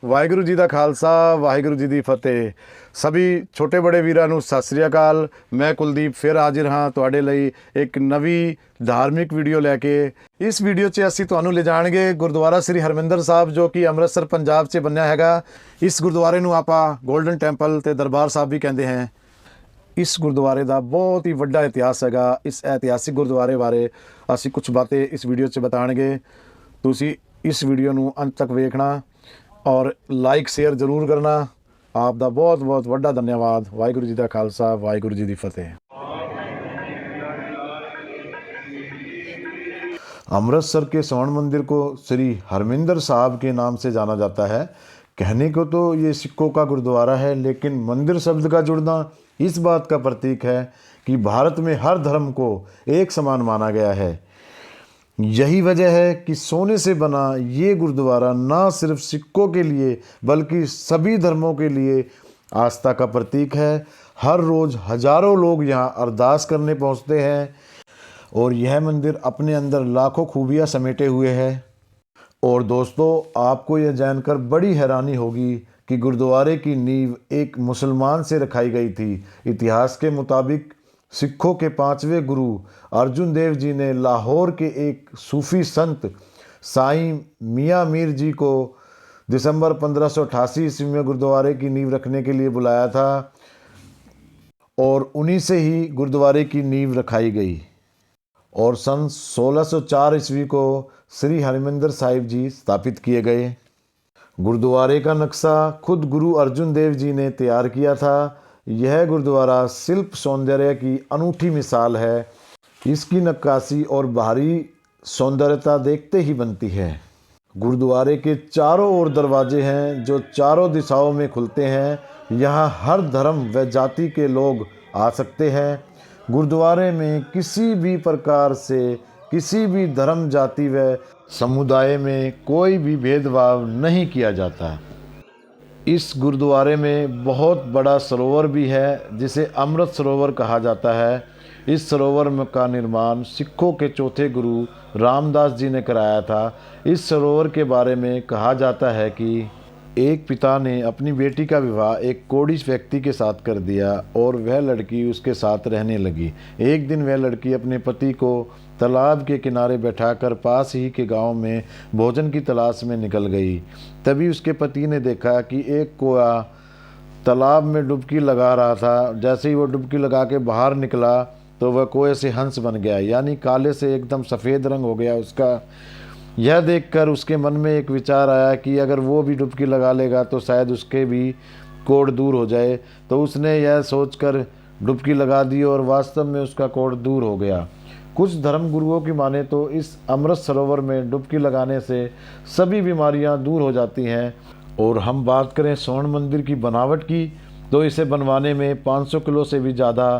ਵਾਹਿਗੁਰੂ ਜੀ ਦਾ ਖਾਲਸਾ ਵਾਹਿਗੁਰੂ ਜੀ ਦੀ ਫਤਿਹ। सभी छोटे बड़े ਵੀਰਾਂ ਨੂੰ ਸਤਿ ਸ੍ਰੀ ਅਕਾਲ। मैं कुलदीप फिर हाजिर हाँ ਤੁਹਾਡੇ ਲਈ ਇੱਕ ਨਵੀਂ ਧਾਰਮਿਕ ਵੀਡੀਓ ਲੈ ਕੇ। ਇਸ ਵੀਡੀਓ 'ਚ ਅਸੀਂ ਤੁਹਾਨੂੰ ਲੈ ਜਾਣਗੇ ਗੁਰਦੁਆਰਾ ਸ੍ਰੀ ਹਰਮਿੰਦਰ ਸਾਹਿਬ ਜੋ ਕਿ ਅੰਮ੍ਰਿਤਸਰ ਪੰਜਾਬ 'ਚ ਬਣਿਆ ਹੈਗਾ। ਇਸ ਗੁਰਦੁਆਰੇ ਨੂੰ ਆਪਾਂ ਗੋਲਡਨ ਟੈਂਪਲ ਤੇ ਦਰਬਾਰ ਸਾਹਿਬ ਵੀ ਕਹਿੰਦੇ हैं। ਇਸ ਗੁਰਦੁਆਰੇ ਦਾ ਬਹੁਤ ਹੀ ਵੱਡਾ ਇਤਿਹਾਸ ਹੈਗਾ। ਇਸ ਇਤਿਹਾਸਿਕ ਗੁਰਦੁਆਰੇ ਬਾਰੇ ਅਸੀਂ ਕੁਝ ਬਾतें ਇਸ ਵੀਡੀਓ 'ਚ ਬਤਾਣਗੇ। ਤੁਸੀਂ ਇਸ ਵੀਡੀਓ ਨੂੰ ਅੰਤ ਤੱਕ ਵੇਖਣਾ और लाइक शेयर जरूर करना। आप दा बहुत बहुत वड्डा धन्यवाद। वाहिगुरू जी का खालसा वाहिगुरू जी की फतेह। अमृतसर के स्वर्ण मंदिर को श्री हरमिंदर साहब के नाम से जाना जाता है। कहने को तो ये सिखों का गुरुद्वारा है, लेकिन मंदिर शब्द का जुड़ना इस बात का प्रतीक है कि भारत में हर धर्म को एक समान माना गया है। यही वजह है कि सोने से बना ये गुरुद्वारा ना सिर्फ सिखों के लिए बल्कि सभी धर्मों के लिए आस्था का प्रतीक है। हर रोज़ हजारों लोग यहाँ अरदास करने पहुँचते हैं और यह मंदिर अपने अंदर लाखों खूबियाँ समेटे हुए है। और दोस्तों, आपको यह जानकर बड़ी हैरानी होगी कि गुरुद्वारे की नींव एक मुसलमान से रखाई गई थी। इतिहास के मुताबिक सिखों के 5वें गुरु अर्जुन देव जी ने लाहौर के एक सूफ़ी संत साईं मियाँ मीर जी को दिसंबर 1588 ईस्वी में गुरुद्वारे की नींव रखने के लिए बुलाया था और उन्हीं से ही गुरुद्वारे की नींव रखाई गई। और सन 1604 ईस्वी को श्री हरमिंदर साहिब जी स्थापित किए गए। गुरुद्वारे का नक्शा खुद गुरु अर्जुन देव जी ने तैयार किया था। यह गुरुद्वारा शिल्प सौंदर्य की अनूठी मिसाल है। इसकी नक्काशी और बाहरी सौंदर्यता देखते ही बनती है। गुरुद्वारे के चारों ओर दरवाजे हैं जो चारों दिशाओं में खुलते हैं। यहाँ हर धर्म व जाति के लोग आ सकते हैं। गुरुद्वारे में किसी भी प्रकार से किसी भी धर्म जाति व समुदाय में कोई भी भेदभाव नहीं किया जाता। इस गुरुद्वारे में बहुत बड़ा सरोवर भी है जिसे अमृत सरोवर कहा जाता है। इस सरोवर का निर्माण सिखों के चौथे गुरु रामदास जी ने कराया था। इस सरोवर के बारे में कहा जाता है कि एक पिता ने अपनी बेटी का विवाह एक कोढ़ी व्यक्ति के साथ कर दिया और वह लड़की उसके साथ रहने लगी। एक दिन वह लड़की अपने पति को तालाब के किनारे बैठाकर पास ही के गांव में भोजन की तलाश में निकल गई। तभी उसके पति ने देखा कि एक कोआ तालाब में डुबकी लगा रहा था। जैसे ही वो डुबकी लगा के बाहर निकला तो वह कोए से हंस बन गया, यानी काले से एकदम सफ़ेद रंग हो गया उसका। यह देखकर उसके मन में एक विचार आया कि अगर वो भी डुबकी लगा लेगा तो शायद उसके भी कोढ़ दूर हो जाए। तो उसने यह सोचकर डुबकी लगा दी और वास्तव में उसका कोढ़ दूर हो गया। कुछ धर्म गुरुओं की माने तो इस अमृत सरोवर में डुबकी लगाने से सभी बीमारियां दूर हो जाती हैं। और हम बात करें स्वर्ण मंदिर की बनावट की तो इसे बनवाने में 500 किलो से भी ज़्यादा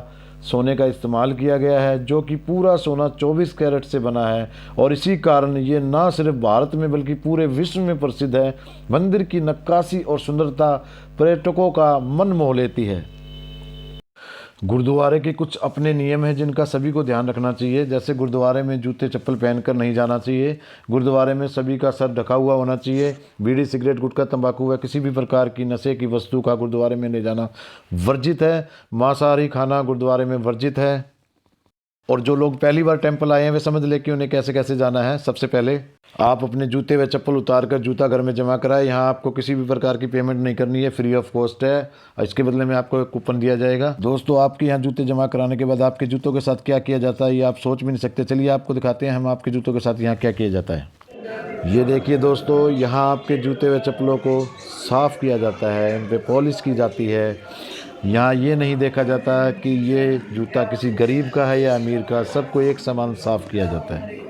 सोने का इस्तेमाल किया गया है, जो कि पूरा सोना 24 कैरेट से बना है। और इसी कारण ये ना सिर्फ भारत में बल्कि पूरे विश्व में प्रसिद्ध है। मंदिर की नक्काशी और सुंदरता पर्यटकों का मन मोह लेती है। गुरुद्वारे के कुछ अपने नियम हैं जिनका सभी को ध्यान रखना चाहिए। जैसे गुरुद्वारे में जूते चप्पल पहनकर नहीं जाना चाहिए। गुरुद्वारे में सभी का सर ढका हुआ होना चाहिए। बीड़ी सिगरेट गुटखा तंबाकू व किसी भी प्रकार की नशे की वस्तु का गुरुद्वारे में ले जाना वर्जित है। मांसाहारी खाना गुरुद्वारे में वर्जित है। और जो लोग पहली बार टेंपल आए हैं वे समझ ले कि उन्हें कैसे कैसे जाना है। सबसे पहले आप अपने जूते व चप्पल उतार कर जूता घर में जमा कराएं। यहाँ आपको किसी भी प्रकार की पेमेंट नहीं करनी है, फ्री ऑफ कॉस्ट है। इसके बदले में आपको एक कूपन दिया जाएगा। दोस्तों, आपके यहाँ जूते जमा कराने के बाद आपके जूतों के साथ क्या किया जाता है ये आप सोच भी नहीं सकते। चलिए आपको दिखाते हैं हम आपके जूतों के साथ यहाँ क्या किया जाता है। ये देखिए दोस्तों, यहाँ आपके जूते व चप्पलों को साफ़ किया जाता है, इन पर पॉलिश की जाती है। यहाँ ये नहीं देखा जाता कि ये जूता किसी गरीब का है या अमीर का, सबको एक समान साफ़ किया जाता है।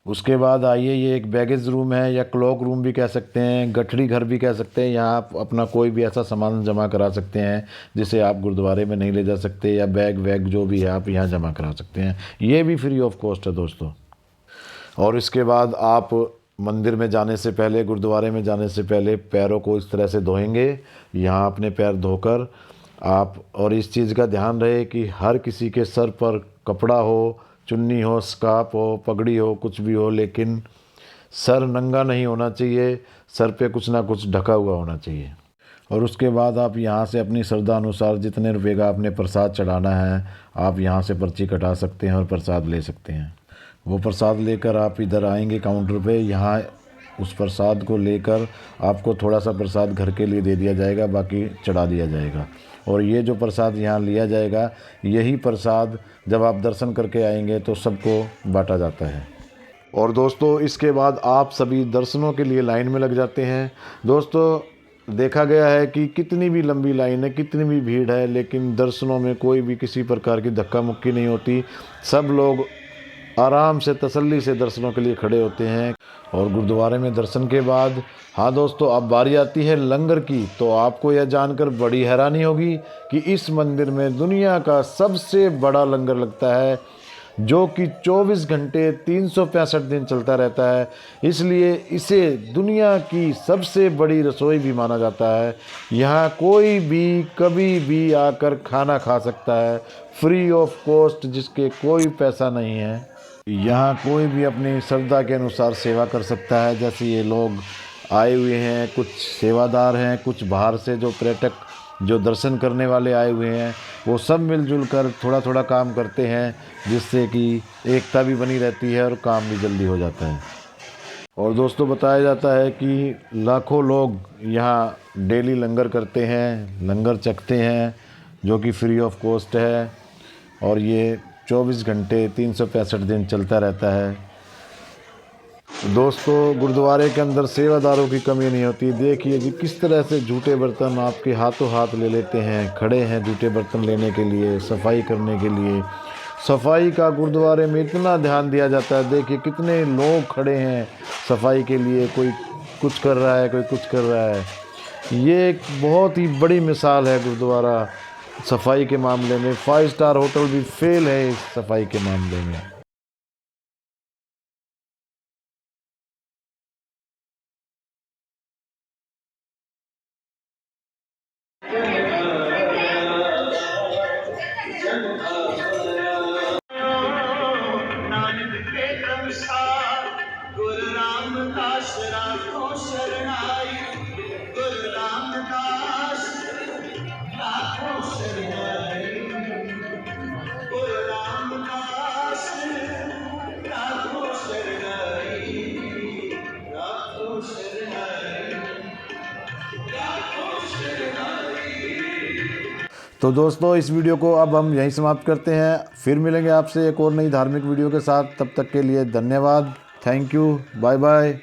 उसके बाद आइए, ये एक बैगेज रूम है या क्लॉक रूम भी कह सकते हैं, गठरी घर भी कह सकते हैं। यहाँ आप अपना कोई भी ऐसा सामान जमा करा सकते हैं जिसे आप गुरुद्वारे में नहीं ले जा सकते, या बैग वैग जो भी है आप यहाँ जमा करा सकते हैं। ये भी फ्री ऑफ कॉस्ट है दोस्तों। और इसके बाद आप मंदिर में जाने से पहले, गुरुद्वारे में जाने से पहले पैरों को इस तरह से धोएंगे। यहाँ अपने पैर धोकर आप, और इस चीज़ का ध्यान रहे कि हर किसी के सर पर कपड़ा हो, चुन्नी हो, स्कार्फ हो, पगड़ी हो, कुछ भी हो, लेकिन सर नंगा नहीं होना चाहिए, सर पे कुछ ना कुछ ढका हुआ होना चाहिए। और उसके बाद आप यहाँ से अपनी श्रद्धा अनुसार जितने रुपए का आपने प्रसाद चढ़ाना है, आप यहाँ से पर्ची कटा सकते हैं और प्रसाद ले सकते हैं। वो प्रसाद लेकर आप इधर आएंगे काउंटर पे, यहाँ उस प्रसाद को लेकर आपको थोड़ा सा प्रसाद घर के लिए दे दिया जाएगा, बाकी चढ़ा दिया जाएगा। और ये जो प्रसाद यहाँ लिया जाएगा, यही प्रसाद जब आप दर्शन करके आएंगे तो सबको बांटा जाता है। और दोस्तों इसके बाद आप सभी दर्शनों के लिए लाइन में लग जाते हैं। दोस्तों देखा गया है कि कितनी भी लंबी लाइन है, कितनी भी भीड़ है, लेकिन दर्शनों में कोई भी किसी प्रकार की धक्का मुक्की नहीं होती। सब लोग आराम से तसल्ली से दर्शनों के लिए खड़े होते हैं। और गुरुद्वारे में दर्शन के बाद हाँ दोस्तों, अब बारी आती है लंगर की। तो आपको यह जानकर बड़ी हैरानी होगी कि इस मंदिर में दुनिया का सबसे बड़ा लंगर लगता है, जो कि 24 घंटे 365 दिन चलता रहता है। इसलिए इसे दुनिया की सबसे बड़ी रसोई भी माना जाता है। यहाँ कोई भी कभी भी आकर खाना खा सकता है, फ्री ऑफ कॉस्ट, जिसके कोई पैसा नहीं है। यहाँ कोई भी अपनी श्रद्धा के अनुसार सेवा कर सकता है। जैसे ये लोग आए हुए हैं, कुछ सेवादार हैं, कुछ बाहर से जो पर्यटक जो दर्शन करने वाले आए हुए हैं, वो सब मिलजुल कर थोड़ा थोड़ा काम करते हैं, जिससे कि एकता भी बनी रहती है और काम भी जल्दी हो जाता है। और दोस्तों बताया जाता है कि लाखों लोग यहाँ डेली लंगर करते हैं, लंगर चखते हैं, जो कि फ्री ऑफ कॉस्ट है। और ये 24 घंटे 365 दिन चलता रहता है। दोस्तों गुरुद्वारे के अंदर सेवादारों की कमी नहीं होती। देखिए कि किस तरह से जूठे बर्तन आपके हाथों हाथ ले लेते हैं, खड़े हैं जूठे बर्तन लेने के लिए, सफाई करने के लिए। सफाई का गुरुद्वारे में इतना ध्यान दिया जाता है। देखिए कितने लोग खड़े हैं सफाई के लिए, कोई कुछ कर रहा है, कोई कुछ कर रहा है। ये एक बहुत ही बड़ी मिसाल है गुरुद्वारा सफाई के मामले में। 5 स्टार होटल भी फेल है इस सफाई के मामले में। नानक के अनुसार गुरु रामदास राखो शरणाई, गुरु रामदास राखो शरणाई, गुरु रामदास राखो शरणाई, राखो शरणाई, राखो शरणाई। तो दोस्तों इस वीडियो को अब हम यहीं समाप्त करते हैं। फिर मिलेंगे आपसे एक और नई धार्मिक वीडियो के साथ। तब तक के लिए धन्यवाद। Thank you. Bye bye.